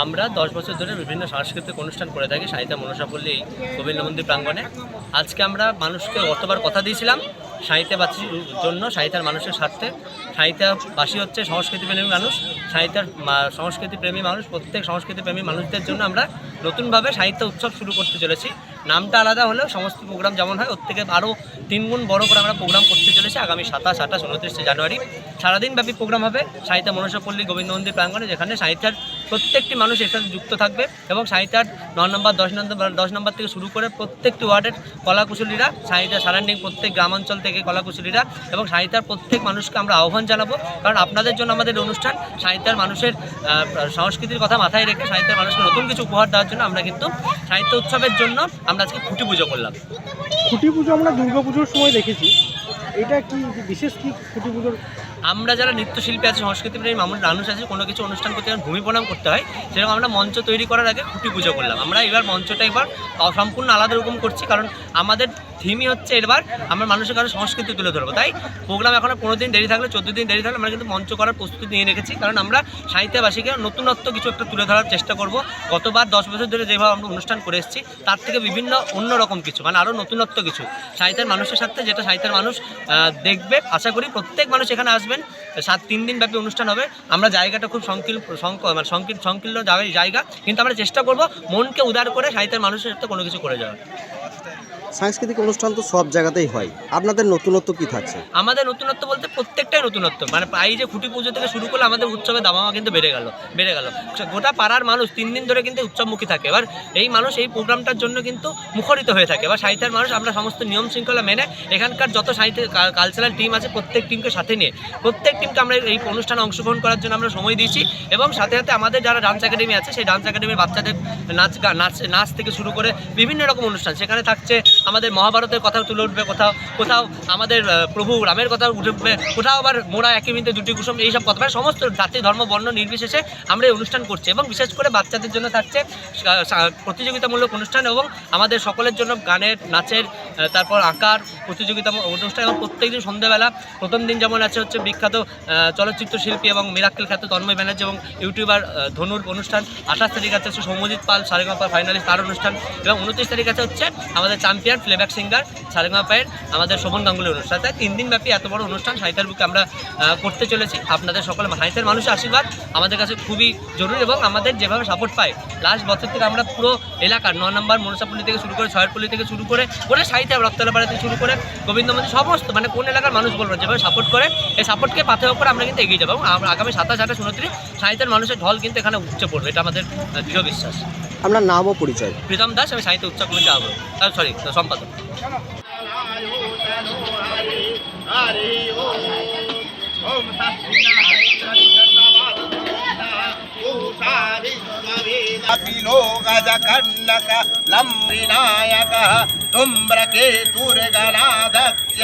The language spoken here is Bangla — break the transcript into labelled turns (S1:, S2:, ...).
S1: আমরা 10 বছর ধরে বিভিন্ন সাংস্কৃতিক অনুষ্ঠান করে থাকি সাহিত্য মনসাপল্লী এই গোবিন্দ মন্দির প্রাঙ্গণে। আজকে আমরা মানুষকে গতবার কথা দিয়েছিলাম সাহিত্যবাসীর জন্য, সাহিত্যের মানুষের স্বার্থে। সাহিত্যবাসী হচ্ছে সংস্কৃতিপ্রেমী মানুষ, সংস্কৃতিপ্রেমী মানুষ। প্রত্যেক সংস্কৃতিপ্রেমী মানুষদের জন্য আমরা নতুনভাবে সাহিত্য উৎসব শুরু করতে চলেছি। নামটা আলাদা হলেও সমস্ত প্রোগ্রাম যেমন হয় ওর থেকে আরও 3 গুণ বড় করে আমরা প্রোগ্রাম করতে চলেছি। আগামী 27, 28, 29 জানুয়ারি সারাদিন ব্যাপী প্রোগ্রাম হবে সাহিত্য মনসাপল্লী গোবিন্দ মন্দির প্রাঙ্গণে, যেখানে সাহিত্যের প্রত্যেকটি মানুষ এর সাথে যুক্ত থাকবে এবং সাহিত্যের 9 নম্বর 10 নম্বর থেকে শুরু করে প্রত্যেকটি ওয়ার্ডের কলাকুশলীরা, সাহিত্যের সারাউন্ডিং প্রত্যেক গ্রামাঞ্চল থেকে কলাকুশলীরা এবং সাহিত্যের প্রত্যেক মানুষকে আমরা আহ্বান জানাবো। কারণ আপনাদের জন্য আমাদের অনুষ্ঠান সাহিত্যের মানুষের সংস্কৃতির কথা মাথায় রেখে সাহিত্যের মানুষকে নতুন কিছু উপহার দেওয়ার জন্য আমরা কিন্তু সাহিত্য উৎসবের জন্য আমরা আজকে খুঁটি পুজো করলাম।
S2: খুঁটি পুজো আমরা দুর্গাপুজোর সময় দেখেছি, এটা কি বিশেষ কি খুঁটি পুজোর?
S1: আমরা যারা নৃত্যশিল্পী আছে, সংস্কৃতিপ্রেমী মানুষ আছে, কোনো কিছু অনুষ্ঠান করতে যখন ভূমি প্রণাম করতে হয়, সেরকম আমরা মঞ্চ তৈরি করার আগে খুঁটি পুজো করলাম। আমরা এবার মঞ্চটা সম্পূর্ণ আলাদা রকম করছি, কারণ আমাদের থিমই হচ্ছে এবার আমরা মানুষের কাছে সংস্কৃতি তুলে ধরবো। তাই প্রোগ্রাম এখনও 15 দিন দেরি থাকলে, 14 দিন দেরি থাকলে আমরা কিন্তু মঞ্চ করার প্রস্তুতি নিয়ে রেখেছি, কারণ আমরা সাহিত্যবাসীকে নতুনত্ব কিছু একটা তুলে ধরার চেষ্টা করব। গতবার 10 বছর ধরে যেভাবে আমরা অনুষ্ঠান করে এসেছি তার থেকে বিভিন্ন অন্যরকম কিছু, মানে আরও নতুনত্ব কিছু সাহিত্যের মানুষের সাথে, যেটা সাহিত্যের মানুষ দেখবে। আশা করি প্রত্যেক মানুষ এখানে আসবেন। 3 দিন ব্যাপী অনুষ্ঠান হবে। আমরা জায়গাটা খুব সংকীর্ণ জায়গা, কিন্তু আমরা চেষ্টা করব মনকে উদার করে সাহিত্যের মানুষের সাথে কোনো কিছু করে যাওয়ার।
S3: সাংস্কৃতিক অনুষ্ঠান তো সব জায়গাতেই হয়, আপনাদের নতুনত্ব কি থাকছে?
S1: আমাদের নতুনত্ব বলতে প্রত্যেকটাই নতুনত্ব, মানে এই যে খুঁটি পুজো থেকে শুরু করলে আমাদের উৎসবের দামামা কিন্তু বেড়ে গেল। গোটা পাড়ার মানুষ 3 দিন ধরে কিন্তু উৎসবমুখী থাকে। এবার এই মানুষ এই প্রোগ্রামটার জন্য কিন্তু মুখরিত হয়ে থাকে। এবার সাহিত্যের মানুষ আমরা সমস্ত নিয়ম শৃঙ্খলা মেনে এখানকার যত সাহিত্যের কালচারাল টিম আছে প্রত্যেক টিমকে সাথে নিয়ে প্রত্যেক টিমকে আমরা এই অনুষ্ঠানে অংশগ্রহণ করার জন্য আমরা সময় দিয়েছি। এবং সাথে সাথে আমাদের যারা ডান্স একাডেমি আছে, সেই ডান্স একাডেমির বাচ্চাদের নাচ থেকে শুরু করে বিভিন্ন রকম অনুষ্ঠান সেখানে থাকছে। আমাদের মহাভারতের কথা তুলে উঠবে, কোথাও আমাদের প্রভু রামের কথা উঠে উঠবে, কোথাও আবার মোরা একই বিন্দে দুটি কুসুম, এইসব কথা, মানে সমস্ত জাতি ধর্ম বর্ণ নির্বিশেষে আমরা এই অনুষ্ঠান করছি। এবং বিশেষ করে বাচ্চাদের জন্য থাকছে প্রতিযোগিতামূলক অনুষ্ঠান এবং আমাদের সকলের জন্য গানের, নাচের, তারপর আঁকার প্রতিযোগিতা অনুষ্ঠান। এবং প্রত্যেকদিন সন্ধ্যাবেলা প্রথম দিন যেমন হচ্ছে বিখ্যাত চলচ্চিত্র শিল্পী এবং মিরাক্কেল খ্যাত তন্ময় ব্যানার্জি এবং ইউটিউবার ধনুর অনুষ্ঠান। 28 তারিখ আছে সৌম্যজিৎ পাল সারেগামাপা ফাইনালিস্ট, তার অনুষ্ঠান। এবং 29 তারিখ আছে হচ্ছে আমাদের চ্যাম্পিয়ন প্লেব্যাক সিঙ্গার সারেগামাপায়ের আমাদের শোভন গাঙ্গুলির অনুষ্ঠান। তাই 3 দিন ব্যাপী এত বড় অনুষ্ঠান সাহিত্যের বুকে আমরা করতে চলেছি। আপনাদের সকলে সাহিত্যের মানুষের আশীর্বাদ আমাদের কাছে খুবই জরুরি এবং আমাদের যেভাবে সাপোর্ট পাই লাস্ট বছর থেকে আমরা পুরো এলাকার 9 নম্বর মনসাপল্লী থেকে শুরু করে, ছয়েরপল্লী থেকে শুরু করে সাহিত্য রক্তলাপাড়া থেকে শুরু করে গোবিন্দ মন্দির সমস্ত, মানে কোন এলাকার মানুষ বলবো যেভাবে সাপোর্ট করে, এই সাপোর্টকে পাথের ওপর আমরা কিন্তু এগিয়ে যাবো। এবং আগামী 27, 28, 29 সাহিত্যের মানুষের ঢল কিন্তু এখানে উঠছে পড়বে, এটা আমাদের দৃঢ় বিশ্বাস।
S3: আপনার নাম ও পরিচয়?
S1: প্রীতম দাস, আমি সাহিত্য উৎসব কমিটি সম্পাদক।
S4: गजकर्णक लम्बिनायक धूम्रकेतुर्गणाधस्य